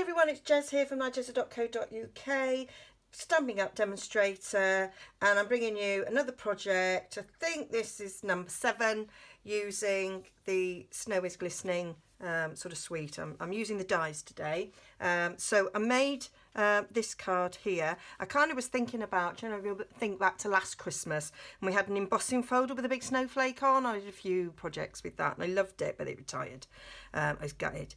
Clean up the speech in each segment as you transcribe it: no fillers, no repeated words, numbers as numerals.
everyone, it's Jez here from nigezza.co.uk, Stamping Up Demonstrator, and I'm bringing you another project. I think this is number 7, using the Snow is Glistening sort of suite. I'm using the dies today. So I made this card here. I kind of was thinking about, you know, think back to last Christmas, and we had an embossing folder with a big snowflake on. I did a few projects with that and I loved it, but it retired. I was gutted.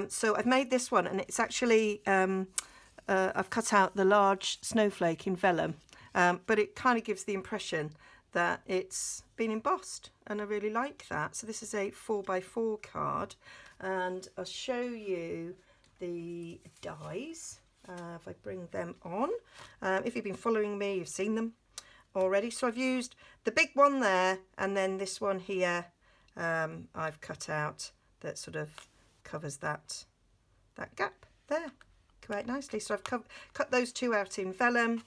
So I've made this one, and it's actually I've cut out the large snowflake in vellum, but it kind of gives the impression that it's been embossed, and I really like that. So this is a 4x4 card, and I'll show you the dies if I bring them on. If you've been following me, you've seen them already. So I've used the big one there, and then this one here I've cut out that sort of covers that gap there quite nicely. So I've cut those two out in vellum,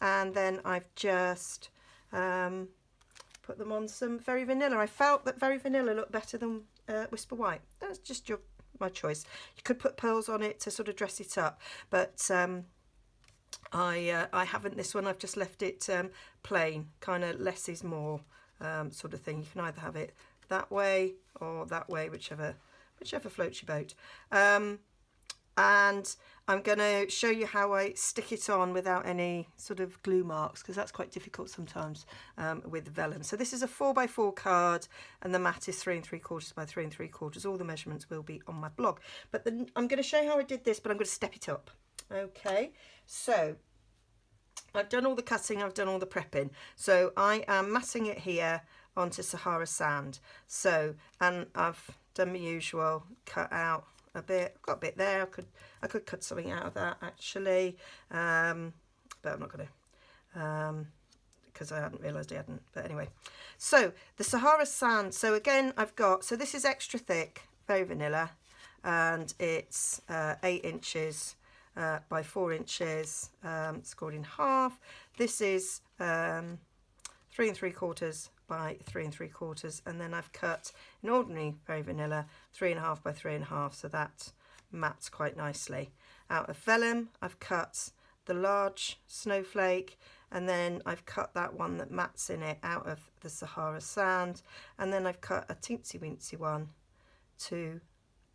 and then I've just put them on some Very Vanilla. I felt that Very Vanilla looked better than Whisper White. That's just my choice. You could put pearls on it to sort of dress it up, but I haven't this one. I've just left it plain, kind of less is more sort of thing. You can either have it that way or that way, whichever floats your boat. And I'm going to show you how I stick it on without any sort of glue marks, because that's quite difficult sometimes with vellum. So this is a 4x4 card, and the mat is 3 3/4 by 3 3/4. All the measurements will be on my blog. But then I'm going to show you how I did this, but I'm going to step it up. Okay, so I've done all the cutting, I've done all the prepping. So I am massing it here onto Sahara sand. So, and I've done my usual, cut out a bit. I've got a bit there. I could cut something out of that actually, but I'm not going to, because I hadn't realised I hadn't. But anyway, so the Sahara sand. So again, I've got, so this is extra thick, Very Vanilla, and it's 8 inches by 4 inches, scored in half. This is 3 3/4 by 3 3/4, and then I've cut an ordinary Very Vanilla 3.5 by 3.5, so that mats quite nicely. Out of vellum, I've cut the large snowflake, and then I've cut that one that mats in it out of the Sahara sand, and then I've cut a teensy weensy one to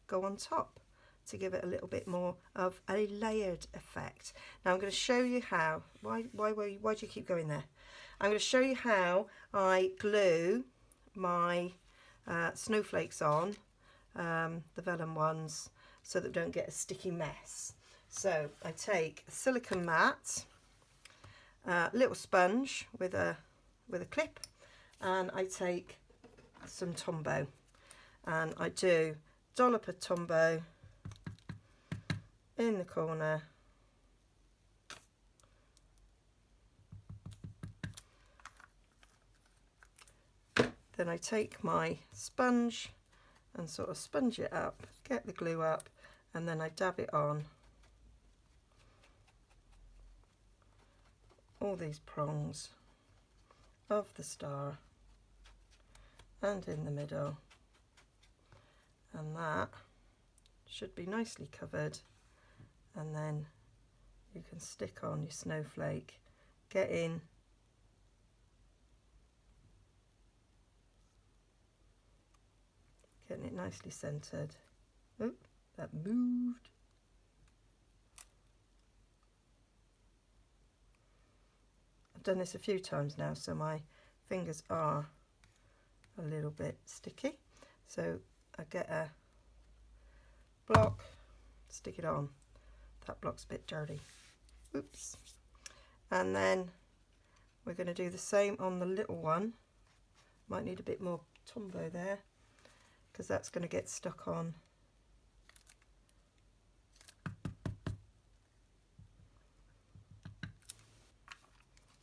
go on top to give it a little bit more of a layered effect. Now I'm going to show you how. Why do you keep going there? I'm going to show you how I glue my snowflakes on, the vellum ones, so that we don't get a sticky mess. So I take a silicone mat, little sponge with a clip, and I take some Tombow, and I do dollop of Tombow in the corner. Then I take my sponge and sort of sponge it up, get the glue up, and then I dab it on all these prongs of the star and in the middle, and that should be nicely covered. And then you can stick on your snowflake, get in, getting it nicely centered. Oh, that moved. I've done this a few times now, so my fingers are a little bit sticky. So I get a block, stick it on. That block's a bit dirty. Oops. And then we're going to do the same on the little one. Might need a bit more Tombow there, because that's going to get stuck on.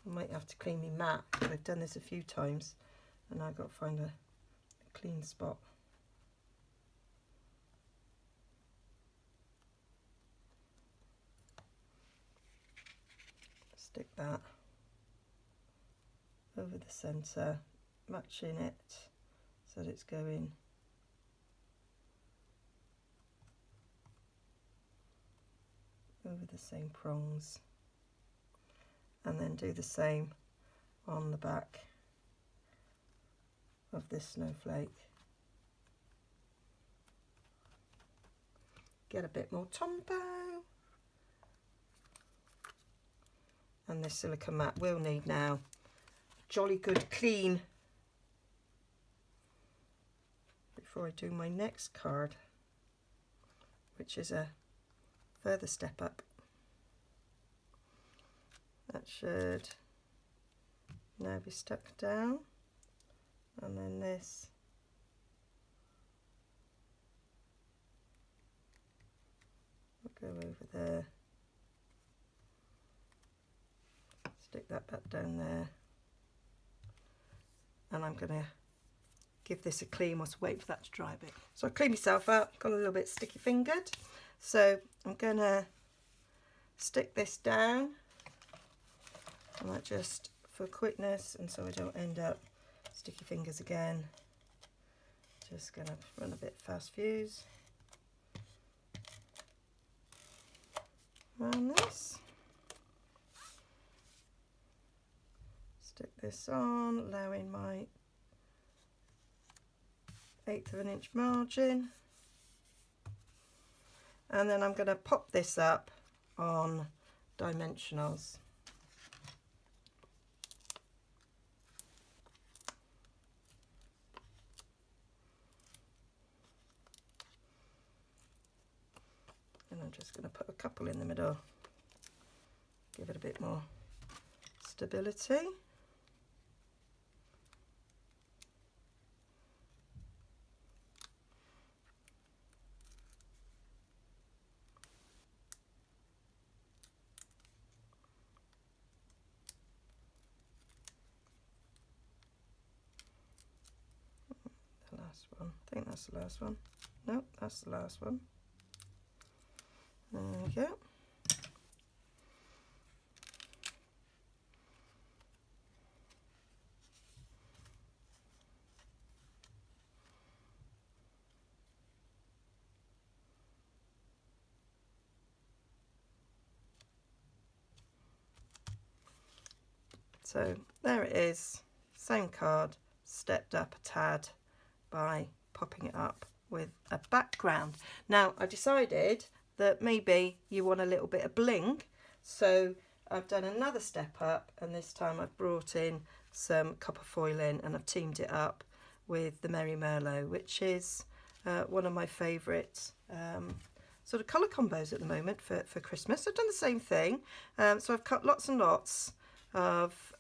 I might have to clean my mat, because I've done this a few times and I've got to find a clean spot. Stick that over the centre, matching it so that it's going over the same prongs, and then do the same on the back of this snowflake. Get a bit more Tombow. And this silicone mat will need now jolly good clean before I do my next card, which is a further step up. That should now be stuck down, and then this will go over there, stick that back down there, and I'm going to give this a clean whilst I wait for that to dry a bit. So I clean myself up, got a little bit sticky fingered, so I'm going to stick this down, and that just for quickness and so I don't end up sticky fingers again. Just going to run a bit fast fuse around this. Stick this on, allowing my 1/8 of an inch margin, and then I'm going to pop this up on dimensionals. And I'm just going to put a couple in the middle, give it a bit more stability. The last one, I think that's the last one. Nope, that's the last one. There we go. So there it is, same card, stepped up a tad by popping it up with a background. Now I decided that maybe you want a little bit of bling, so I've done another step up, and this time I've brought in some copper foil in, and I've teamed it up with the Merry Merlot, which is one of my favourite sort of colour combos at the moment for Christmas. I've done the same thing, so I've cut lots and lots of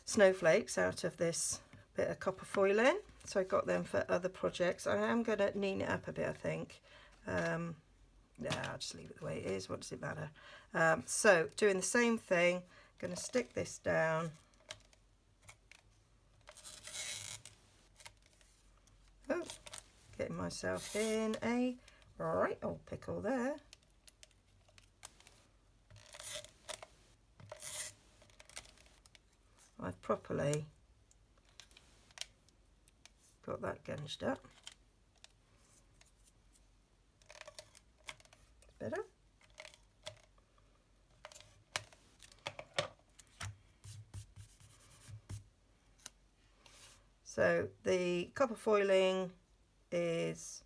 snowflakes out of this bit of copper foiling, so I got them for other projects. I am going to neaten it up a bit, I think. Yeah, I'll just leave it the way it is, what does it matter? So doing the same thing, going to stick this down. Oh, getting myself in a right old pickle there. I've properly got that gunged up. Better. So the copper foiling is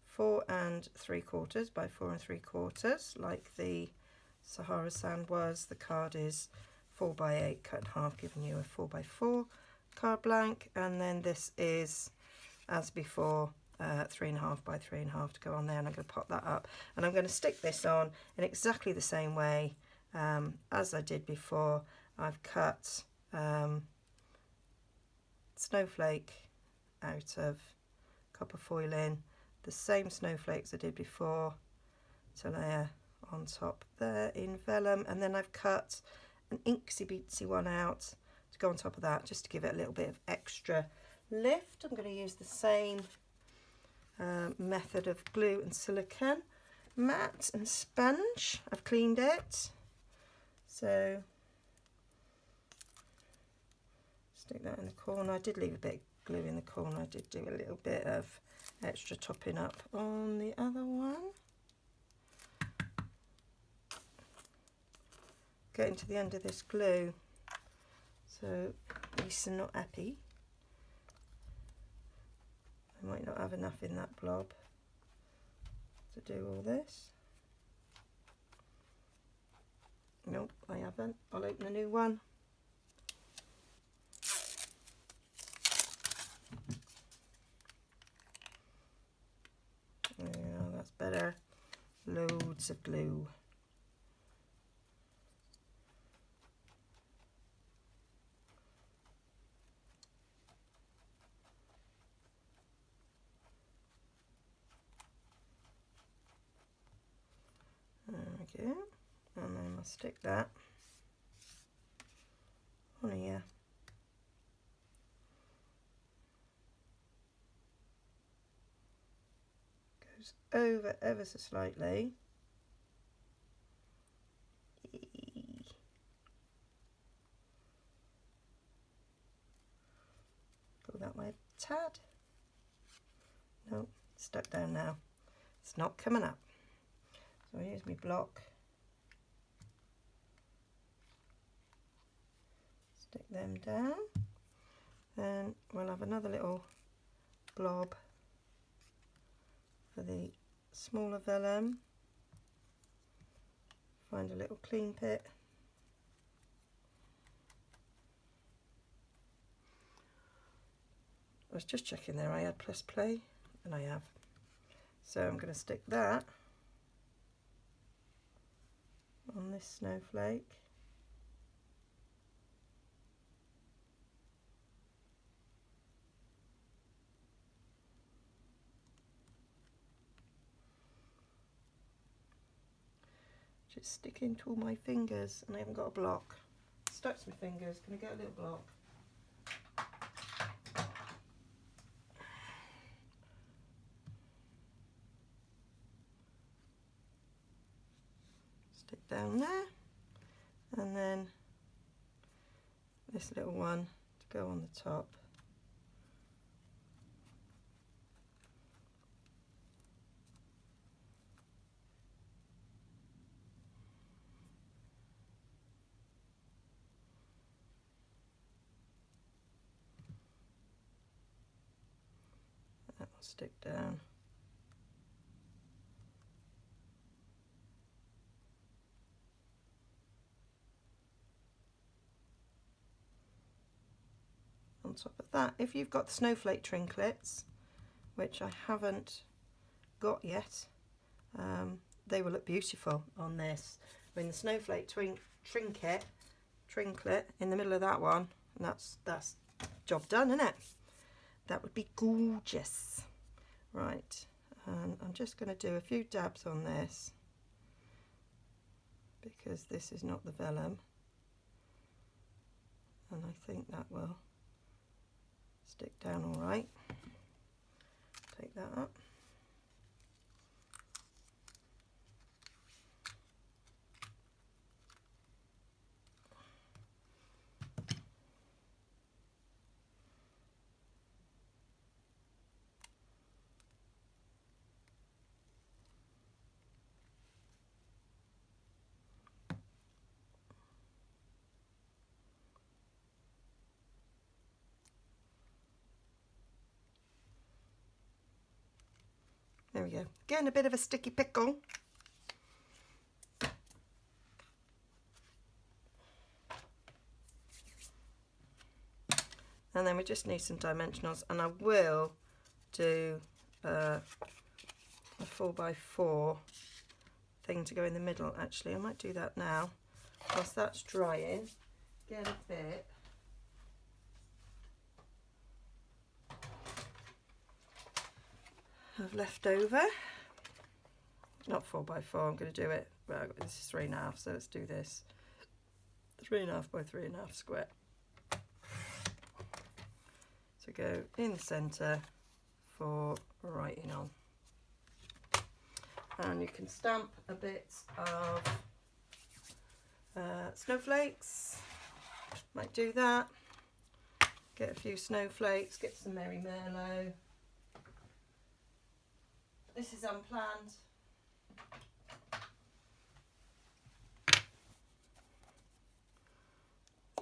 4 3/4 by 4 3/4, like the Sahara Sand was. The card is 4 by 8 cut in half, giving you a 4 by 4 card blank, and then this is, as before, 3.5 by 3.5 to go on there, and I'm going to pop that up, and I'm going to stick this on in exactly the same way as I did before. I've cut snowflake out of copper foiling, the same snowflakes I did before to layer on top there in vellum, and then I've cut an inksy beatsy one out to go on top of that, just to give it a little bit of extra lift. I'm going to use the same method of glue and silicone mat and sponge. I've cleaned it, so stick that in the corner. I did leave a bit of glue in the corner. I did do a little bit of extra topping up on the other one. getting to the end of this glue, so Lisa not happy. I might not have enough in that blob to do all this. Nope, I haven't. I'll open a new one. Yeah, that's better. Loads of glue. There we go. And then I'll stick that on here. Goes over ever so slightly. Go that way a tad. No, stuck down now. It's not coming up. So here's my block. Stick them down. Then we'll have another little blob for the smaller vellum. Find a little clean bit. I was just checking there I had press play, and I have. So I'm going to stick that on this snowflake. Just sticking to all my fingers, and I haven't got a block. Stuck to my fingers. Can I get a little block? Stick down there, and then this little one to go on the top. That will stick down. On top of that, if you've got the snowflake trinklets, which I haven't got yet, they will look beautiful on this. I mean, the snowflake trinket in the middle of that one, and that's job done, isn't it? That would be gorgeous. Right, and I'm just going to do a few dabs on this because this is not the vellum, and I think that will stick down all right. Take that up. There we go. Getting a bit of a sticky pickle. And then we just need some dimensionals, and I will do a 4x4 thing to go in the middle. Actually, I might do that now whilst that's drying. Get a bit of leftover. Not 4x4, I'm going to do it, well, this is 3.5, so let's do this. 3.5 by 3.5 square. So go in the centre for writing on. And you can stamp a bit of snowflakes. Might do that. Get a few snowflakes, get some Merry Merlot. This is unplanned.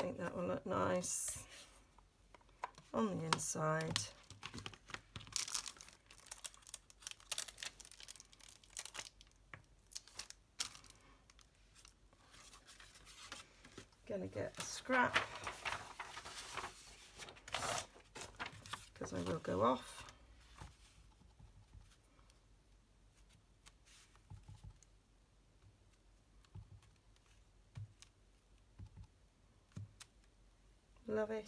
think that will look nice on the inside. Gonna get a scrap because I will go off. Love it.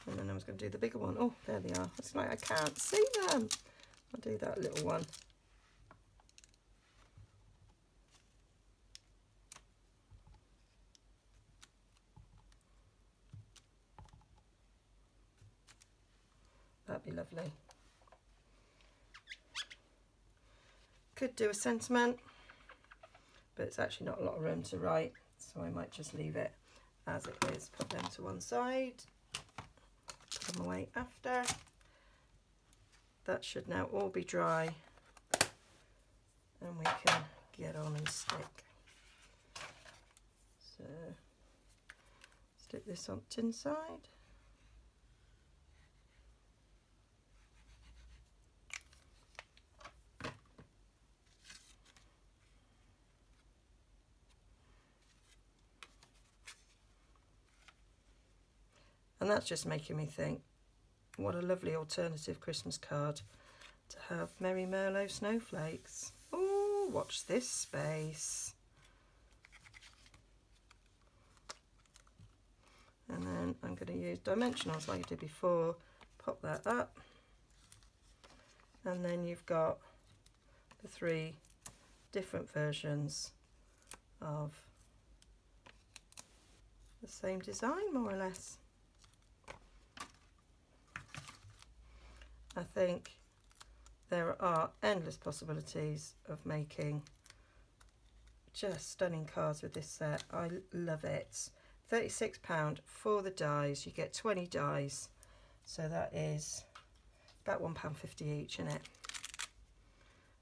And then I was going to do the bigger one. Oh, there they are. It's like I can't see them. I'll do that little one. That'd be lovely. Could do a sentiment, but it's actually not a lot of room to write, so I might just leave it as it is. Put them to one side, put them away after. That should now all be dry, and we can get on and stick. So stick this on the tin side. And that's just making me think, what a lovely alternative Christmas card to have Merry Merlot snowflakes. Oh, watch this space. And then I'm going to use dimensionals like I did before. Pop that up. And then you've got the 3 different versions of the same design, more or less. I think there are endless possibilities of making just stunning cards with this set. I love it. £36 for the dies. You get 20 dies, so that is about £1.50 each, isn't it?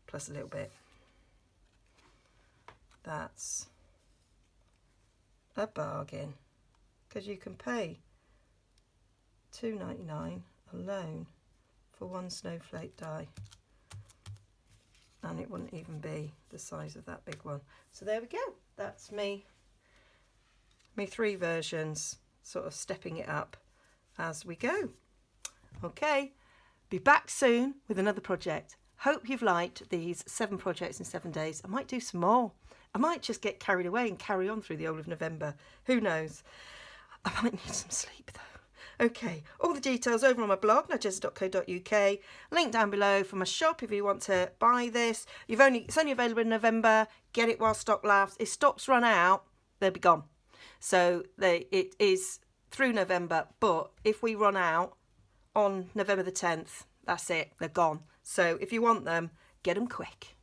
Plus a little bit. That's a bargain, because you can pay £2.99 alone for one snowflake die, and it wouldn't even be the size of that big one. So there we go. That's me 3 versions, sort of stepping it up as we go. Okay, be back soon with another project. Hope you've liked these 7 projects in 7 days. I might do some more. I might just get carried away and carry on through the whole of November. Who knows? I might need some sleep though. Okay, all the details over on my blog, nigezza.co.uk. Link down below for my shop if you want to buy this. It's only available in November. Get it while stock lasts. If stocks run out, they'll be gone. So it is through November, but if we run out on November the 10th, that's it. They're gone. So if you want them, get them quick.